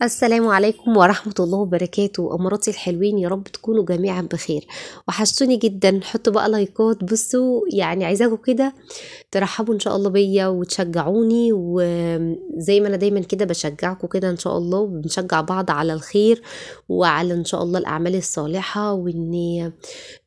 السلام عليكم ورحمة الله وبركاته. أماراتي الحلوين، يا رب تكونوا جميعا بخير. وحشتوني جدا. حطوا بقى لايكات. بصوا يعني عايزاكم كده ترحبوا إن شاء الله بيا وتشجعوني، وزي ما أنا دايما كده بشجعكم كده إن شاء الله، وبنشجع بعض على الخير وعلى إن شاء الله الأعمال الصالحة، وإن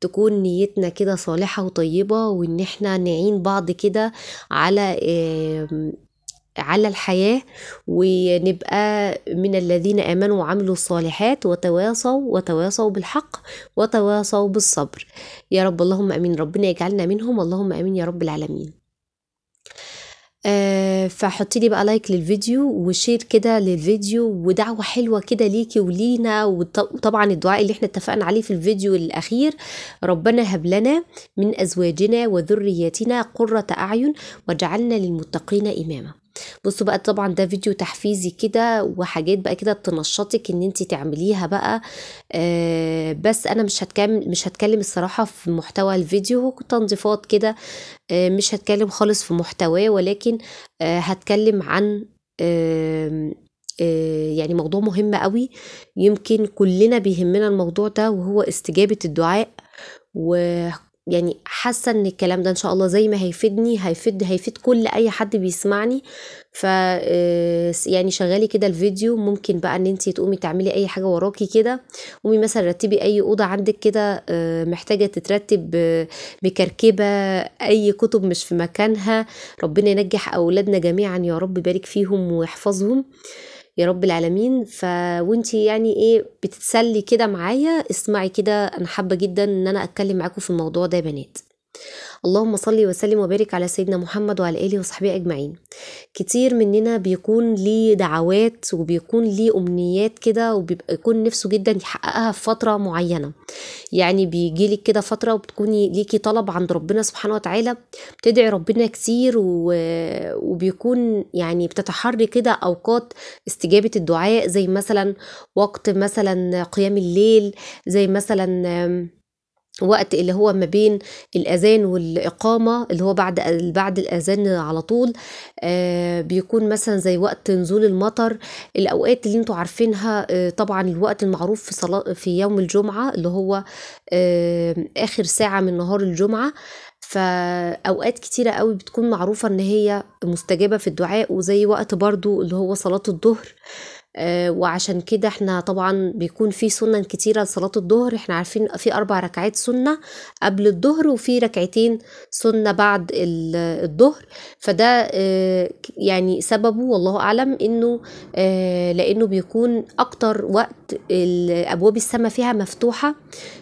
تكون نيتنا كده صالحة وطيبة، وإن احنا نعين بعض كده على على الحياة، ونبقى من الذين آمنوا وعملوا الصالحات وتواصوا بالحق وتواصوا بالصبر. يا رب اللهم أمين. ربنا يجعلنا منهم، اللهم أمين يا رب العالمين. فحطي لي بقى لايك للفيديو وشير كده للفيديو، ودعوة حلوة كده ليكي ولينا، وطبعا الدعاء اللي احنا اتفقنا عليه في الفيديو الأخير: ربنا هب لنا من أزواجنا وذرياتنا قرة أعين واجعلنا للمتقين إماما. بصوا بقى، طبعا ده فيديو تحفيزي كده وحاجات بقى كده تنشطك ان انت تعمليها بقى. بس انا مش هتكلم الصراحة في محتوى الفيديو، تنظيفات كده. مش هتكلم خالص في محتواه، ولكن هتكلم عن يعني موضوع مهم قوي. يمكن كلنا بيهمنا الموضوع ده، وهو استجابة الدعاء. ويعني حاسة ان الكلام ده ان شاء الله زي ما هيفيدني هيفيد كل اي حد بيسمعني. ف يعني شغالي كده الفيديو، ممكن بقى ان انتي تقومي تعملي اي حاجة وراكي كده. قومي مثلا رتبي اي اوضة عندك كده محتاجة تترتب، مكركبة اي كتب مش في مكانها. ربنا ينجح اولادنا جميعا يا رب، بارك فيهم ويحفظهم يا رب العالمين. وانتي يعني ايه بتتسلي كده معايا، اسمعي كده. انا حابة جدا ان انا اتكلم معاكم في الموضوع ده يا بنات. اللهم صل وسلم وبارك على سيدنا محمد وعلى آله وصحبه أجمعين. كتير مننا بيكون ليه دعوات وبيكون ليه أمنيات كده، وبيكون نفسه جدا يحققها في فترة معينة. يعني بيجيلك كده فترة وبتكوني ليكي طلب عند ربنا سبحانه وتعالى، بتدعي ربنا كتير وبيكون يعني بتتحري كده أوقات استجابة الدعاء، زي مثلا وقت مثلا قيام الليل، زي مثلا وقت اللي هو ما بين الأذان والإقامة، اللي هو بعد الأذان على طول. بيكون مثلا زي وقت نزول المطر. الأوقات اللي انتوا عارفينها، طبعا الوقت المعروف في صلاة في يوم الجمعة، اللي هو آخر ساعة من نهار الجمعة. فأوقات كتيرة قوي بتكون معروفة ان هي مستجابة في الدعاء، وزي وقت برضو اللي هو صلاة الظهر. وعشان كده احنا طبعا بيكون في سنن كتيرة لصلاة الظهر. احنا عارفين في 4 ركعات سنة قبل الظهر، وفي ركعتين سنة بعد الظهر. فده يعني سببه والله أعلم انه لانه بيكون اكتر وقت ابواب السماء فيها مفتوحة،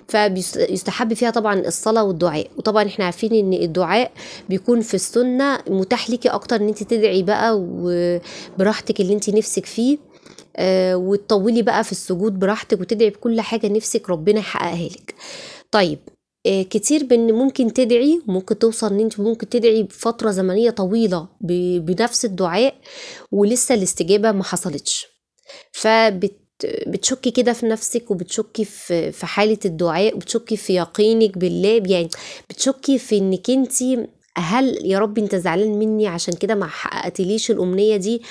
فيستحب فيها طبعا الصلاة والدعاء. وطبعا احنا عارفين ان الدعاء بيكون في السنة متاح ليكي اكتر ان انت تدعي بقى وبراحتك اللي انت نفسك فيه. وتطولي بقى في السجود براحتك، وتدعي بكل حاجة نفسك ربنا يحققها لك. طيب، كتير ممكن تدعي، ممكن توصل ان انت ممكن تدعي بفترة زمنية طويلة بنفس الدعاء، ولسه الاستجابة ما حصلتش. بتشكي كده في نفسك، وبتشكي في حالة الدعاء، وبتشكي في يقينك بالله. يعني بتشكي في انك انتي، هل يا رب انت زعلان مني عشان كده ما حققتليش الامنية دي؟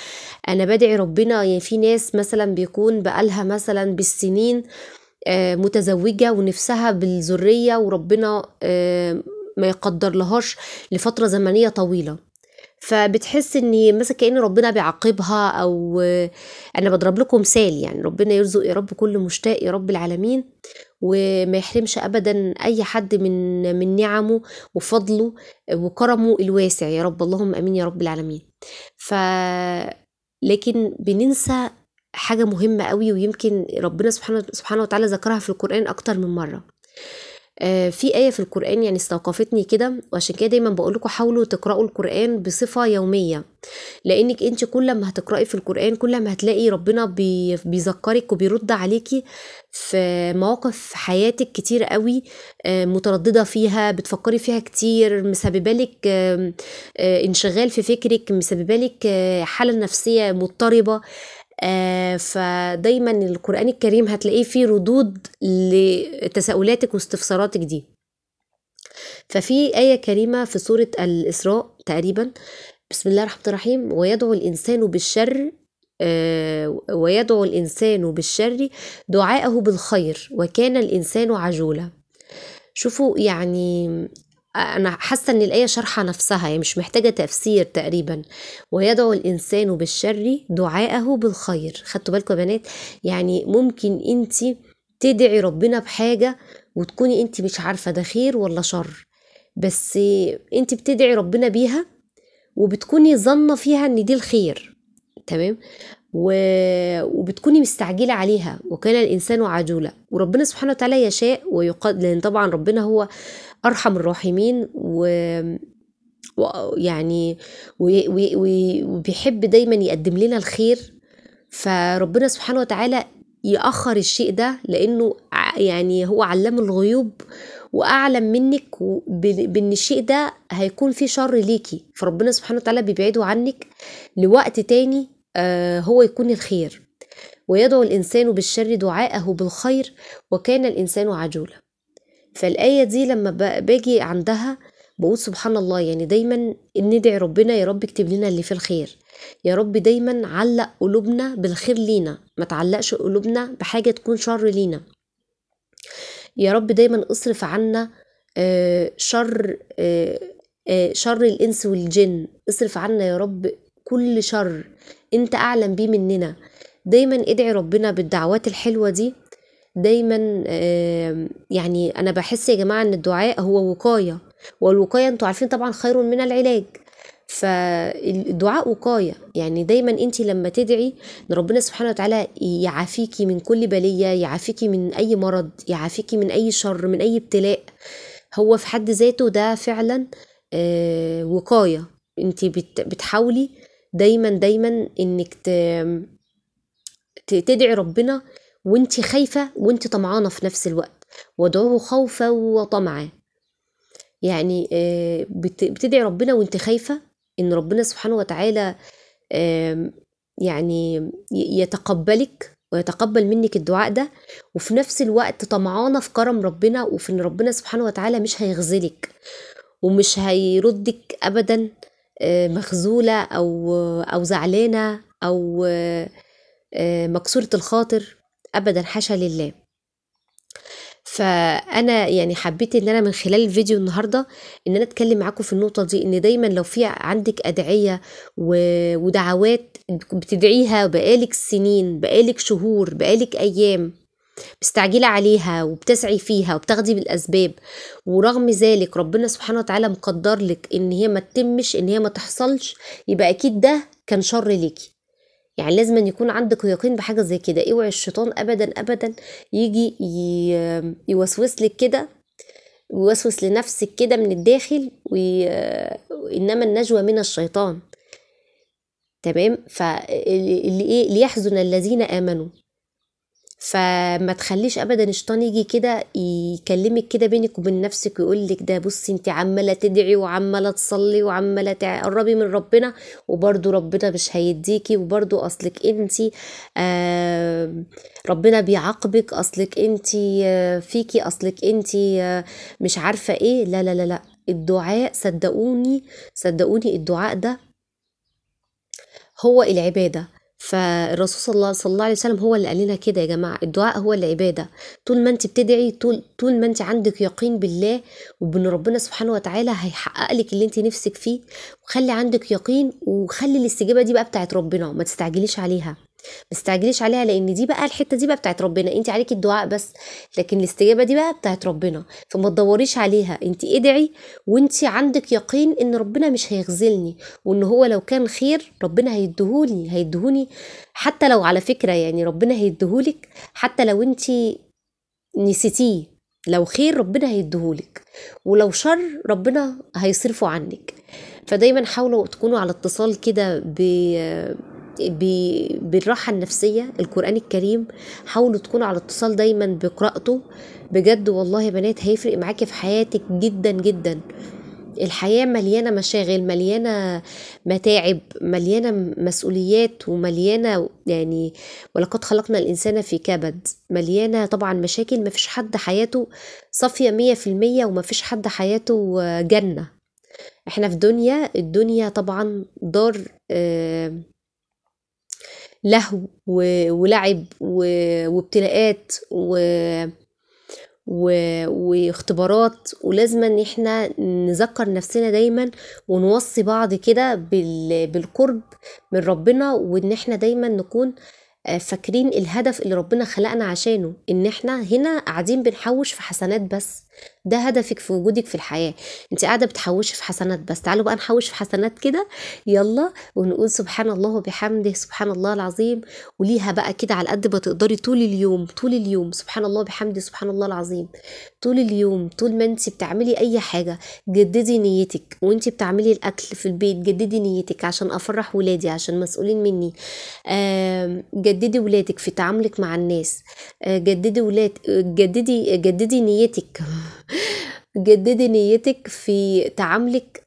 انا بدعي ربنا. يعني في ناس مثلا بيكون بقالها مثلا بالسنين متزوجة ونفسها بالذرية، وربنا ما يقدر لهاش لفترة زمنية طويلة. فبتحس ان مثلا كأن ربنا بيعاقبها، او انا بضرب لكم مثال. يعني ربنا يرزق يا رب كل مشتاق يا رب العالمين، وما يحرمش ابدا اي حد من نعمه وفضله وكرمه الواسع يا رب، اللهم امين يا رب العالمين. ف لكن بننسى حاجة مهمة قوي، ويمكن ربنا سبحانه وتعالى ذكرها في القرآن أكتر من مرة. في آية في القرآن يعني استوقفتني كده، وعشان كده دايما بقول لكم حاولوا تقرأوا القرآن بصفة يومية. لأنك انت كل ما هتقرأي في القرآن، كل ما هتلاقي ربنا بيذكرك وبيرد عليكي في مواقف في حياتك كتير قوي، مترددة فيها، بتفكري فيها كتير، مسببالك انشغال في فكرك، مسببالك حالة نفسية مضطربة. فدايما القرآن الكريم هتلاقيه فيه ردود لتساؤلاتك واستفساراتك دي. ففي آية كريمة في سورة الإسراء تقريبا: بسم الله الرحمن الرحيم: ويدعو الإنسان بالشر ويدعو الإنسان بالشر دعاءه بالخير وكان الإنسان عجولا. شوفوا يعني أنا حاسة إن الآية شرحة نفسها، يعني مش محتاجة تفسير تقريبا. ويدعو الإنسان بالشر دعاءه بالخير. خدتوا بالكم يا بنات؟ يعني ممكن انتي تدعي ربنا بحاجة وتكوني انتي مش عارفة ده خير ولا شر، بس انتي بتدعي ربنا بيها وبتكوني ظنة فيها ان دي الخير، تمام، وبتكوني مستعجلة عليها وكان الإنسان عجولا. وربنا سبحانه وتعالى يشاء ويقدر، لأن طبعا ربنا هو أرحم الراحمين ويعني وبيحب دايما يقدم لنا الخير. فربنا سبحانه وتعالى يأخر الشيء ده لأنه يعني هو علام الغيوب وأعلم منك بأن الشيء ده هيكون فيه شر ليكي، فربنا سبحانه وتعالى بيبعده عنك لوقت تاني هو يكون الخير. ويدعو الإنسان بالشر دعاءه بالخير وكان الإنسان عجولا. فالآية دي لما باجي عندها بقول سبحان الله، يعني دايما ندعي ربنا يا رب اكتب لنا اللي فيه الخير، يا رب دايما علق قلوبنا بالخير لينا، ما تعلقش قلوبنا بحاجة تكون شر لينا. يا رب دايما اصرف عنا شر الإنس والجن، اصرف عنا يا رب كل شر انت أعلم بيه مننا. دايما ادعي ربنا بالدعوات الحلوة دي دايما. يعني أنا بحس يا جماعة ان الدعاء هو وقاية، والوقاية انتوا عارفين طبعا خير من العلاج، فالدعاء وقاية. يعني دايما انت لما تدعي ان ربنا سبحانه وتعالى يعافيكي من كل بلية، يعافيكي من اي مرض، يعافيكي من اي شر، من اي ابتلاء، هو في حد ذاته ده فعلا وقاية. انت بتحاولي دايما انك تدعي ربنا وانت خايفة وانت طمعانة في نفس الوقت، وادعوه خوفا وطمعا. يعني بتدعي ربنا وانت خايفة ان ربنا سبحانه وتعالى يعني يتقبلك ويتقبل منك الدعاء ده، وفي نفس الوقت طمعانة في كرم ربنا وفي ان ربنا سبحانه وتعالى مش هيخذلك ومش هيردك ابدا مخذولة او زعلانة او مكسورة الخاطر ابدا، حاشا لله. فانا يعني حبيت ان انا من خلال الفيديو النهارده ان انا اتكلم معاكم في النقطه دي، ان دايما لو في عندك ادعيه ودعوات بتدعيها بقالك سنين، بقالك شهور، بقالك ايام مستعجله عليها وبتسعي فيها وبتاخدي بالاسباب، ورغم ذلك ربنا سبحانه وتعالى مقدر لك ان هي ما تتمش، ان هي ما تحصلش، يبقى اكيد ده كان شر ليكي. يعني لازم أن يكون عندك يقين بحاجة زي كده. اوعي الشيطان ابدا يجي يوسوس لك كده، ويوسوس لنفسك كده من الداخل انما النجوى من الشيطان، تمام. فاللي ايه ليحزن الذين امنوا، فما تخليش ابدا الشيطان يجي كده يكلمك كده بينك وبين نفسك ويقول لك ده بصي انت عماله تدعي وعماله تصلي وعماله تقربي من ربنا وبرضو ربنا مش هيديكي، وبرضو اصلك انت ربنا بيعاقبك، اصلك انت فيكي، اصلك انت مش عارفه ايه. لا لا لا لا، الدعاء صدقوني الدعاء ده هو العباده. فالرسول صلى الله عليه وسلم هو اللي قال لنا كده يا جماعه، الدعاء هو العباده. طول ما انت بتدعي، طول ما انت عندك يقين بالله وبان ربنا سبحانه وتعالى هيحقق لك اللي انت نفسك فيه، وخلي عندك يقين، وخلي الاستجابه دي بقى بتاعت ربنا، ما تستعجليش عليها، ما تستعجليش عليها، لان دي بقى الحته دي بقى بتاعت ربنا، انت عليكي الدعاء بس، لكن الاستجابه دي بقى بتاعت ربنا، فما تدوريش عليها. انت ادعي وانت عندك يقين ان ربنا مش هيخذلني، وان هو لو كان خير ربنا هيدهوني حتى لو على فكره، يعني ربنا هيديهولك حتى لو انت نسيتيه. لو خير ربنا هيديهولك، ولو شر ربنا هيصرفه عنك. فدايما حاولوا تكونوا على اتصال كده بالراحة النفسية. القرآن الكريم حاولوا تكونوا على اتصال دايما بقراءته، بجد والله يا بنات هيفرق معاكي في حياتك جدا جدا. الحياة مليانة مشاغل، مليانة متاعب، مليانة مسؤوليات، ومليانة يعني ولقد خلقنا الإنسان في كبد، مليانة طبعا مشاكل. مفيش حد حياته صافية 100%، ومفيش حد حياته جنة. احنا في الدنيا طبعا دار لهو ولعب وابتلاءات واختبارات، ولازم ان احنا نذكر نفسنا دايما ونوصي بعض كده بالقرب من ربنا، وان احنا دايما نكون فاكرين الهدف اللي ربنا خلقنا عشانه، ان احنا هنا قاعدين بنحوش في حسنات بس. ده هدفك في وجودك في الحياة، انت قاعدة بتحوشي في حسنات بس. تعالوا بقى نحوش في حسنات كده، يلا، ونقول سبحان الله وبحمده سبحان الله العظيم. وليها بقى كده على قد ما تقدري طول اليوم، طول اليوم سبحان الله وبحمده سبحان الله العظيم. طول اليوم، طول ما انت بتعملي اي حاجة جددي نيتك. وانت بتعملي الاكل في البيت جددي نيتك عشان افرح ولادي، عشان مسؤولين مني. جددي ولادك في تعاملك مع الناس. جددي نيتك جددي نيتك في تعاملك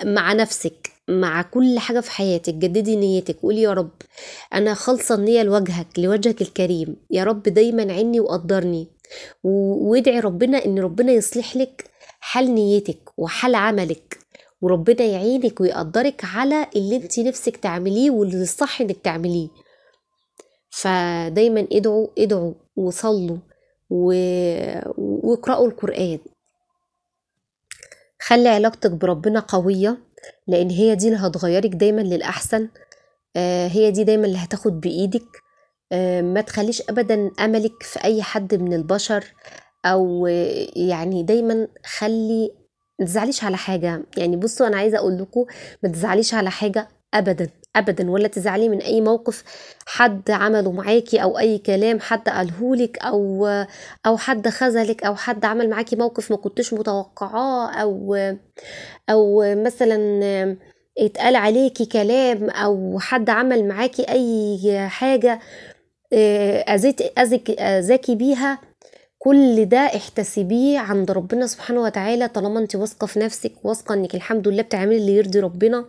مع نفسك، مع كل حاجة في حياتك. جددي نيتك، قولي يا رب أنا خالصة النية لوجهك الكريم، يا رب دايما عني وقدرني. وادعي ربنا إن ربنا يصلح لك حال نيتك وحال عملك، وربنا يعينك ويقدرك على اللي انت نفسك تعمليه واللي الصح انك تعمليه. فدايما ادعوا وصلوا واقرأوا القرآن. خلي علاقتك بربنا قوية، لأن هي دي اللي هتغيرك دايما للأحسن. هي دي دايما اللي هتاخد بإيدك. ما تخليش أبدا أملك في أي حد من البشر، أو يعني دايما خلي ما تزعليش على حاجة. يعني بصوا أنا عايزة أقول لكم ما تزعليش على حاجة أبدا أبدا، ولا تزعلي من أي موقف حد عمله معاكي، أو أي كلام حد قالهولك، أو حد خذلك، أو حد عمل معاكي موقف ما كنتش متوقعاه، أو مثلا اتقال عليكي كلام، أو حد عمل معاكي أي حاجة أذاكي بيها. كل ده احتسبيه عند ربنا سبحانه وتعالى، طالما انت واثقه في نفسك، واثقه انك الحمد لله بتعملي اللي يرضي ربنا،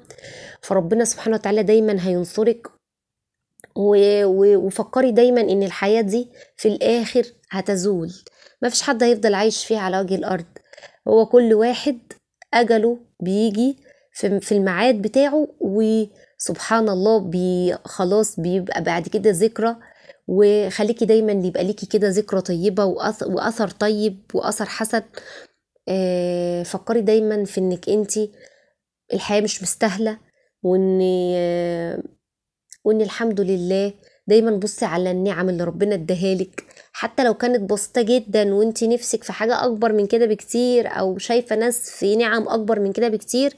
فربنا سبحانه وتعالى دايما هينصرك. وفكري دايما ان الحياه دي في الاخر هتزول، ما فيش حد هيفضل عايش فيها على وجه الارض. هو كل واحد اجله بيجي في الميعاد بتاعه، وسبحان الله خلاص بيبقى بعد كده ذكرى. وخليكي دايما يبقى ليكي كده ذكرى طيبة وأثر طيب وأثر حسن. فكري دايما في انك انتي الحياة مش مستاهلة، وان الحمد لله. دايما بصي على النعم اللي ربنا اداهالك، حتى لو كانت بسيطة جدا، وانتي نفسك في حاجة اكبر من كده بكتير، او شايفة ناس في نعم اكبر من كده بكتير،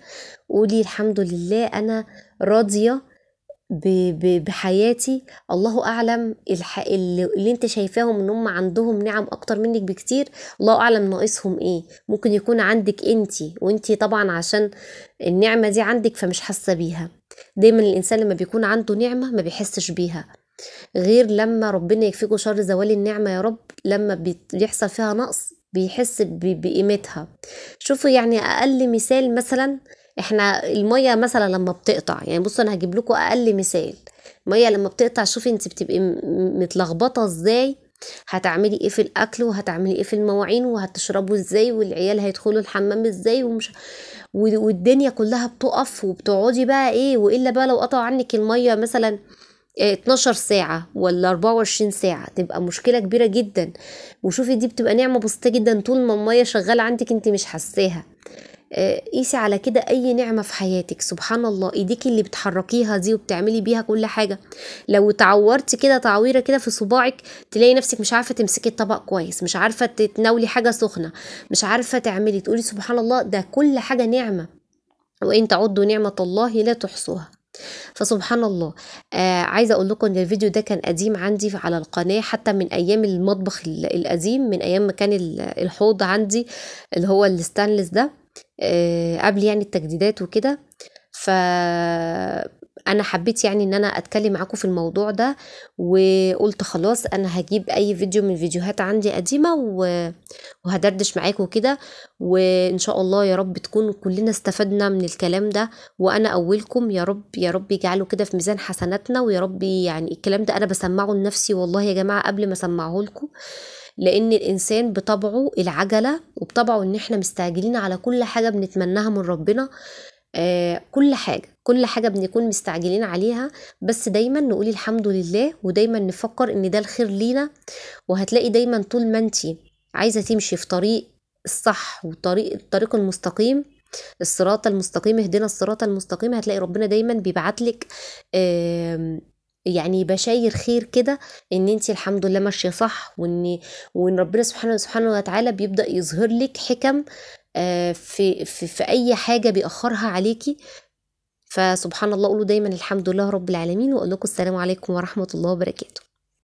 قولي الحمد لله انا راضية بحياتي. الله اعلم اللي انت شايفاهم ان هم عندهم نعم اكتر منك بكتير، الله اعلم ناقصهم ايه. ممكن يكون عندك وانتي طبعا عشان النعمة دي عندك فمش حاسة بيها. دايما الانسان لما بيكون عنده نعمة ما بيحسش بيها، غير لما ربنا يكفيكوا شر زوال النعمة يا رب. لما بيحصل فيها نقص بيحس بقيمتها. شوفوا يعني اقل مثال، مثلا احنا المية مثلا لما بتقطع، يعني بصوا انا هجيب لكم اقل مثال. المية لما بتقطع شوفي انت بتبقي متلخبطة ازاي، هتعملي ايه في الاكل، وهتعملي ايه في المواعين، وهتشربوا ازاي، والعيال هيدخلوا الحمام ازاي، والدنيا كلها بتقف، وبتقعدي بقى ايه. والا بقى لو قطعوا عنك المية مثلا 12 ساعة ولا 24 ساعة تبقى مشكلة كبيرة جدا. وشوفي دي بتبقى نعمة بسيطة جدا، طول ما المية شغالة عندك انت مش حساها. قيسي على كده اي نعمة في حياتك. سبحان الله، ايديك اللي بتحركيها دي وبتعملي بيها كل حاجة، لو تعورتي كده تعويرة كده في صباعك تلاقي نفسك مش عارفة تمسكي الطبق كويس، مش عارفة تتناولي حاجة سخنة، مش عارفة تعملي، تقولي سبحان الله. ده كل حاجة نعمة، وإن تعدوا نعمة الله لا تحصوها. فسبحان الله. عايزة اقول لكم ان الفيديو ده كان قديم عندي على القناة، حتى من ايام المطبخ القديم، من ايام ما كان الحوض عندي اللي هو الستانلس ده، قبل يعني التجديدات وكده. انا حبيت يعني ان انا اتكلم معاكم في الموضوع ده، وقلت خلاص انا هجيب اي فيديو من فيديوهات عندي قديمة وهدردش معاكم كده. وان شاء الله يا رب تكونوا كلنا استفدنا من الكلام ده، وانا اولكم يا رب. يا رب يجعله كده في ميزان حسناتنا، ويا رب يعني الكلام ده انا بسمعه لنفسي والله يا جماعة قبل ما اسمعه لكم. لان الانسان بطبعه العجلة، وبطبعه ان احنا مستعجلين على كل حاجة بنتمناها من ربنا. كل حاجة بنكون مستعجلين عليها، بس دايما نقول الحمد لله، ودايما نفكر ان ده الخير لينا. وهتلاقي دايما طول ما انتي عايزة تمشي في طريق الصح الطريق المستقيم، الصراط المستقيم، اهدنا الصراط المستقيم، هتلاقي ربنا دايما بيبعتلك يعني بشاير خير كده، ان انتي الحمد لله ماشية صح، وان ربنا سبحانه وتعالى بيبدأ يظهر لك حكم في اي حاجة بيأخرها عليكي. فسبحان الله، قولوا دايما الحمد لله رب العالمين، واقول لكم السلام عليكم ورحمة الله وبركاته.